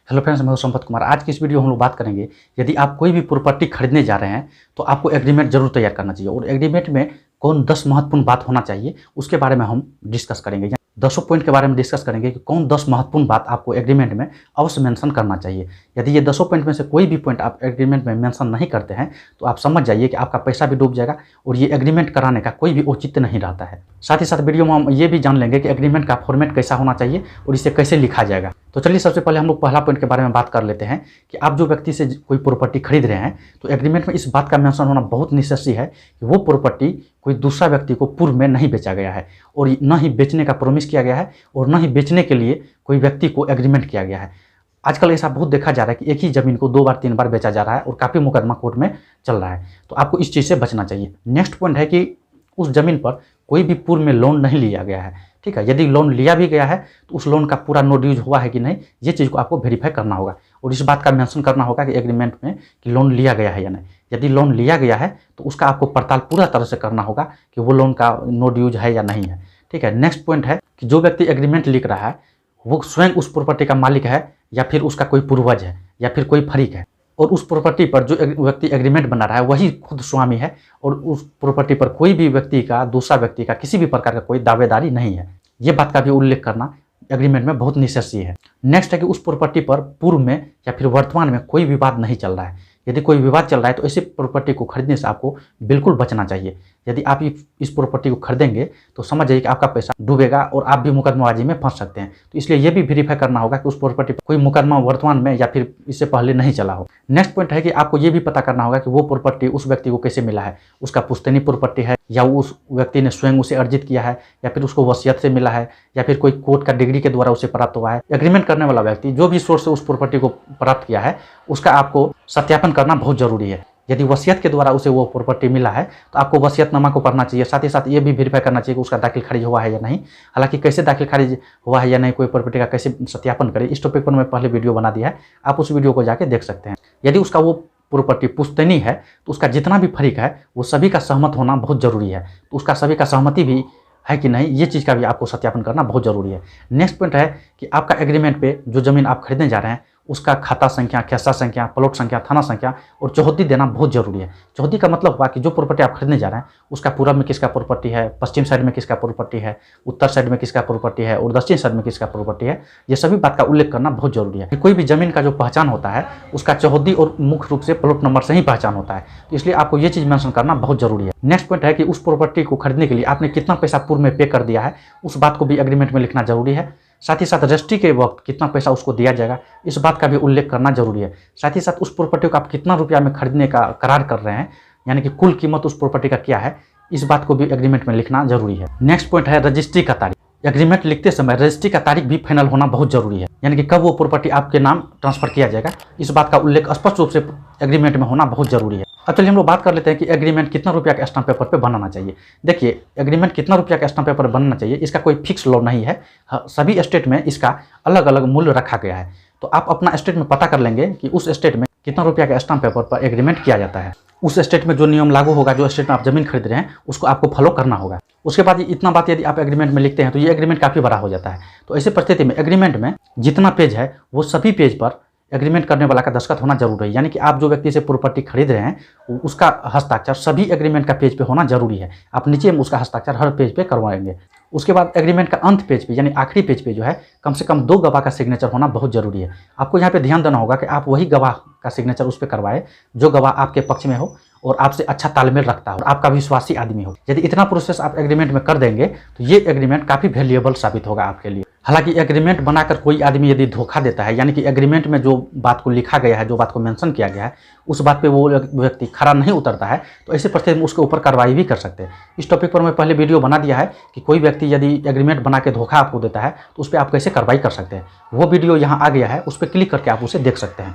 Hello friends, मैं हूं संपत कुमार। आज की इस वीडियो में हम लोग बात करेंगे, यदि आप कोई भी प्रॉपर्टी खरीदने जा रहे हैं तो आपको एग्रीमेंट जरूर तैयार करना चाहिए। और एग्रीमेंट में कौन 10 महत्वपूर्ण बात होना चाहिए उसके बारे में हम डिस्कस करेंगे। 10 पॉइंट के बारे में डिस्कस करेंगे कि कौन 10 महत्वपूर्ण बात आपको एग्रीमेंट में अवश्य मेंशन करना चाहिए। यदि ये 10 पॉइंट में से कोई भी पॉइंट आप एग्रीमेंट में मेंशन नहीं करते हैं तो आप समझ जाइए कि आपका पैसा भी डूब जाएगा और ये एग्रीमेंट कराने का कोई भी औचित्य नहीं रहता है। साथ ही साथ वीडियो में हम ये भी जान लेंगे कि एग्रीमेंट का फॉर्मेट कैसा होना चाहिए और इसे कैसे लिखा जाएगा। तो चलिए सबसे पहले हम लोग पहला पॉइंट के बारे में बात कर लेते हैं कि आप जो व्यक्ति से कोई प्रॉपर्टी खरीद रहे हैं तो एग्रीमेंट में इस बात का मेंशन होना बहुत नेसेसरी है कि वो प्रॉपर्टी कोई दूसरा व्यक्ति को पूर्व में नहीं बेचा गया है और न ही बेचने का प्रॉमिस किया गया है और न ही बेचने के लिए कोई व्यक्ति को एग्रीमेंट किया गया है। आजकल ऐसा बहुत देखा जा रहा है कि एक ही जमीन को 2 बार 3 बार बेचा जा रहा है और काफ़ी मुकदमा कोर्ट में चल रहा है, तो आपको इस चीज़ से बचना चाहिए। नेक्स्ट पॉइंट है कि उस जमीन पर कोई भी पूर्व में लोन नहीं लिया गया है। ठीक है, यदि लोन लिया भी गया है तो उस लोन का पूरा नो ड्यूज हुआ है कि नहीं, ये चीज़ को आपको वेरीफाई करना होगा और इस बात का मेंशन करना होगा कि एग्रीमेंट में कि लोन लिया गया है या नहीं। यदि लोन लिया गया है तो उसका आपको पड़ताल पूरा तरह से करना होगा कि वो लोन का नो ड्यूज है या नहीं है। ठीक है, नेक्स्ट पॉइंट है कि जो व्यक्ति एग्रीमेंट लिख रहा है वो स्वयं उस प्रॉपर्टी का मालिक है या फिर उसका कोई पूर्वज है या फिर कोई फरीक है, और उस प्रॉपर्टी पर जो व्यक्ति एग्रीमेंट बना रहा है वही खुद स्वामी है और उस प्रॉपर्टी पर कोई भी व्यक्ति का, दूसरा व्यक्ति का किसी भी प्रकार का कोई दावेदारी नहीं है। ये बात का भी उल्लेख करना एग्रीमेंट में बहुत नेसेसरी है। नेक्स्ट है कि उस प्रॉपर्टी पर पूर्व में या फिर वर्तमान में कोई विवाद नहीं चल रहा है। यदि कोई विवाद चल रहा है तो ऐसे प्रॉपर्टी को खरीदने से आपको बिल्कुल बचना चाहिए। यदि आप इस प्रॉपर्टी को खरीदेंगे तो समझ जाइए कि आपका पैसा डूबेगा और आप भी मुकदमाबाजी में फंस सकते हैं। तो इसलिए ये भी वेरीफाई करना होगा कि उस प्रॉपर्टी पर कोई मुकदमा वर्तमान में या फिर इससे पहले नहीं चला हो। नेक्स्ट पॉइंट है कि आपको ये भी पता करना होगा कि वो प्रॉपर्टी उस व्यक्ति को कैसे मिला है। उसका पुश्तैनी प्रॉपर्टी है या उस व्यक्ति ने स्वयं उसे अर्जित किया है या फिर उसको वसीयत से मिला है या फिर कोई कोर्ट का डिग्री के द्वारा उसे प्राप्त हुआ है। एग्रीमेंट करने वाला व्यक्ति जो भी सोर्स से उस प्रॉपर्टी को प्राप्त किया है उसका आपको सत्यापन करना बहुत जरूरी है। यदि वसीयत के द्वारा उसे वो प्रॉपर्टी मिला है तो आपको वसीयतनामा को पढ़ना चाहिए। साथ ही साथ ये भी वेरीफाई करना चाहिए कि उसका दाखिल खारिज हुआ है या नहीं। हालांकि कैसे दाखिल खारिज हुआ है या नहीं, कोई प्रॉपर्टी का कैसे सत्यापन करें, इस टॉपिक पर मैं पहले वीडियो बना दिया है, आप उस वीडियो को जाके देख सकते हैं। यदि उसका वो प्रॉपर्टी पुश्तैनी है तो उसका जितना भी फरीक है वो सभी का सहमत होना बहुत जरूरी है। तो उसका सभी का सहमति भी है कि नहीं, ये चीज़ का भी आपको सत्यापन करना बहुत जरूरी है। नेक्स्ट पॉइंट है कि आपका एग्रीमेंट पे जो जमीन आप खरीदने जा रहे हैं उसका खाता संख्या, खेसा संख्या, प्लॉट संख्या, थाना संख्या और चौहद्दी देना बहुत जरूरी है। चौहद्दी का मतलब हुआ कि जो प्रॉपर्टी आप खरीदने जा रहे हैं उसका पूर्व में किसका प्रॉपर्टी है, पश्चिम साइड में किसका प्रॉपर्टी है, उत्तर साइड में किसका प्रॉपर्टी है और दक्षिण साइड में किसका प्रॉपर्टी है। ये सभी बात का उल्लेख करना बहुत जरूरी है। कोई भी जमीन का जो पहचान होता है उसका चौहद्दी और मुख्य रूप से प्लॉट नंबर से ही पहचान होता है, तो इसलिए आपको ये चीज़ मेंशन करना बहुत जरूरी है। नेक्स्ट पॉइंट है कि उस प्रॉपर्टी को खरीदने के लिए आपने कितना पैसा पूर्व में पे कर दिया है उस बात को भी एग्रीमेंट में लिखना जरूरी है। साथ ही साथ रजिस्ट्री के वक्त कितना पैसा उसको दिया जाएगा इस बात का भी उल्लेख करना जरूरी है। साथ ही साथ उस प्रॉपर्टी को आप कितना रुपया में खरीदने का करार कर रहे हैं, यानी कि कुल कीमत उस प्रॉपर्टी का क्या है, इस बात को भी एग्रीमेंट में लिखना जरूरी है। नेक्स्ट पॉइंट है रजिस्ट्री का तारीख। एग्रीमेंट लिखते समय रजिस्ट्री का तारीख भी फाइनल होना बहुत जरूरी है, यानी कि कब वो प्रॉपर्टी आपके नाम ट्रांसफर किया जाएगा, इस बात का उल्लेख स्पष्ट रूप से एग्रीमेंट में होना बहुत जरूरी है। अब चलिए हम लोग बात कर लेते हैं कि एग्रीमेंट कितना रुपया के स्टाम्प पेपर पे बनाना चाहिए। देखिए, एग्रीमेंट कितना रुपया के स्टाम्प पेपर बनना चाहिए इसका कोई फिक्स लॉ नहीं है। सभी स्टेट में इसका अलग अलग मूल्य रखा गया है, तो आप अपना स्टेट में पता कर लेंगे कि उस स्टेट में कितना रुपया के स्टाम्प पेपर पर एग्रीमेंट किया जाता है। उस स्टेट में जो नियम लागू होगा, जो स्टेट में आप जमीन खरीद रहे हैं उसको आपको फॉलो करना होगा। उसके बाद इतना बात यदि आप एग्रीमेंट में लिखते हैं तो ये एग्रीमेंट काफ़ी बड़ा हो जाता है। तो ऐसी परिस्थिति में एग्रीमेंट में जितना पेज है वो सभी पेज पर एग्रीमेंट करने वाला का दस्तखत होना जरूरी है, यानी कि आप जो व्यक्ति से प्रॉपर्टी खरीद रहे हैं उसका हस्ताक्षर सभी एग्रीमेंट का पेज पे होना जरूरी है। आप नीचे में उसका हस्ताक्षर हर पेज पे करवाएंगे। उसके बाद एग्रीमेंट का अंत पेज पे, यानी आखिरी पेज पे जो है, कम से कम 2 गवाह का सिग्नेचर होना बहुत जरूरी है। आपको यहाँ पे ध्यान देना होगा कि आप वही गवाह का सिग्नेचर उस पर करवाए जो गवाह आपके पक्ष में हो और आपसे अच्छा तालमेल रखता हो और आपका विश्वासी आदमी हो। यदि इतना प्रोसेस आप एग्रीमेंट में कर देंगे तो ये एग्रीमेंट काफ़ी वैल्यूएबल साबित होगा आपके लिए। हालांकि एग्रीमेंट बनाकर कोई आदमी यदि धोखा देता है, यानी कि एग्रीमेंट में जो बात को लिखा गया है, जो बात को मेंशन किया गया है, उस बात पे वो व्यक्ति खरा नहीं उतरता है, तो ऐसे परिस्थिति में उसके ऊपर कार्रवाई भी कर सकते हैं। इस टॉपिक पर मैं पहले वीडियो बना दिया है कि कोई व्यक्ति यदि एग्रीमेंट बना के धोखा आपको देता है तो उस पर आप कैसे कार्रवाई कर सकते हैं। वो वीडियो यहाँ आ गया है, उस पर क्लिक करके आप उसे देख सकते हैं।